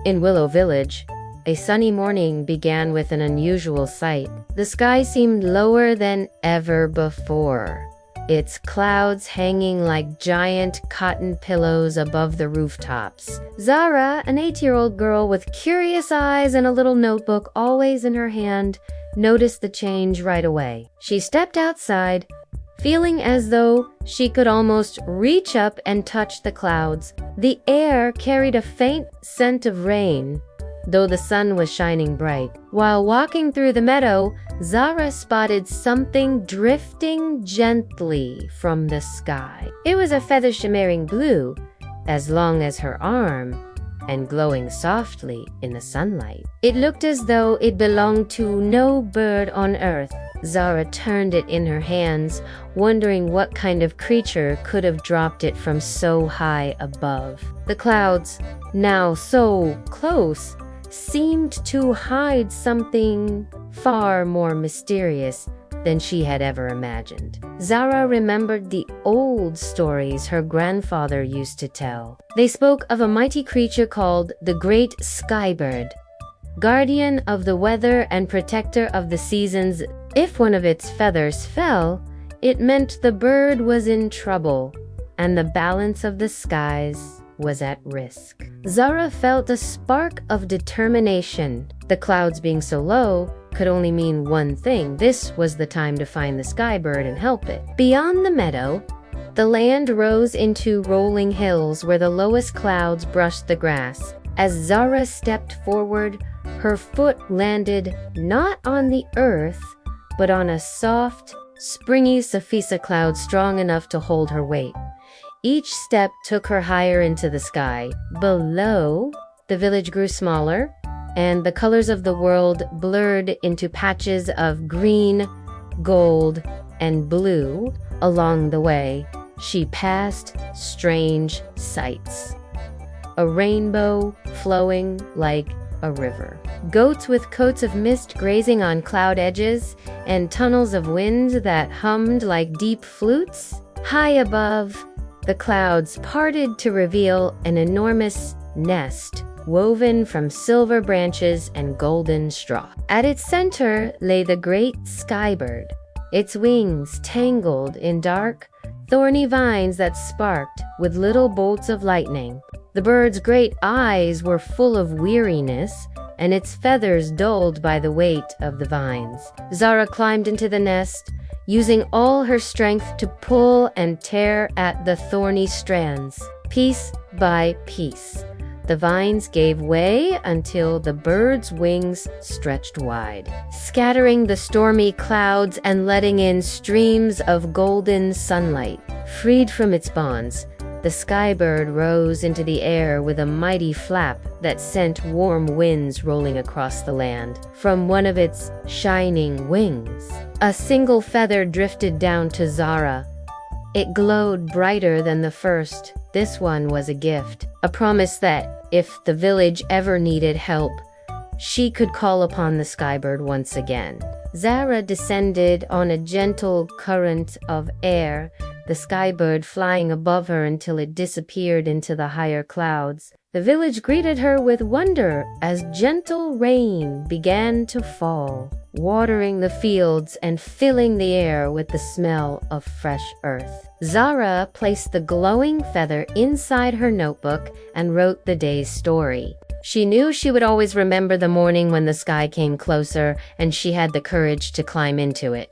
In Willow Village, a sunny morning began with an unusual sight. The sky seemed lower than ever before, its clouds hanging like giant cotton pillows above the rooftops. Zara, an 8-year-old girl with curious eyes and a little notebook always in her hand, noticed the change right away. She stepped outside, feeling as though she could almost reach up and touch the clouds. The air carried a faint scent of rain, though the sun was shining bright. While walking through the meadow, Zara spotted something drifting gently from the sky. It was a feather shimmering blue, as long as her arm, and glowing softly in the sunlight. It looked as though it belonged to no bird on earth. Zara turned it in her hands, wondering what kind of creature could have dropped it from so high above. The clouds, now so close, seemed to hide something far more mysterious than she had ever imagined. Zara remembered the old stories her grandfather used to tell. They spoke of a mighty creature called the Great Skybird, guardian of the weather and protector of the seasons. If one of its feathers fell, it meant the bird was in trouble, and the balance of the skies was at risk. Zara felt a spark of determination. The clouds being so low could only mean one thing. This was the time to find the skybird and help it. Beyond the meadow, the land rose into rolling hills where the lowest clouds brushed the grass. As Zara stepped forward, her foot landed not on the earth, but on a soft, springy Safisa cloud strong enough to hold her weight. Each step took her higher into the sky. Below, the village grew smaller, and the colors of the world blurred into patches of green, gold, and blue. Along the way, she passed strange sights. A rainbow flowing like a river. Goats with coats of mist grazing on cloud edges, and tunnels of wind that hummed like deep flutes. High above, the clouds parted to reveal an enormous nest woven from silver branches and golden straw. At its center lay the great skybird, its wings tangled in dark, thorny vines that sparked with little bolts of lightning. The bird's great eyes were full of weariness, and its feathers dulled by the weight of the vines. Zara climbed into the nest, using all her strength to pull and tear at the thorny strands. Piece by piece, the vines gave way until the bird's wings stretched wide, scattering the stormy clouds and letting in streams of golden sunlight. Freed from its bonds, the skybird rose into the air with a mighty flap that sent warm winds rolling across the land. From one of its shining wings, a single feather drifted down to Zara. It glowed brighter than the first. This one was a gift, a promise that, if the village ever needed help, she could call upon the skybird once again. Zara descended on a gentle current of air, the skybird flying above her until it disappeared into the higher clouds. The village greeted her with wonder as gentle rain began to fall, watering the fields and filling the air with the smell of fresh earth. Zara placed the glowing feather inside her notebook and wrote the day's story. She knew she would always remember the morning when the sky came closer and she had the courage to climb into it.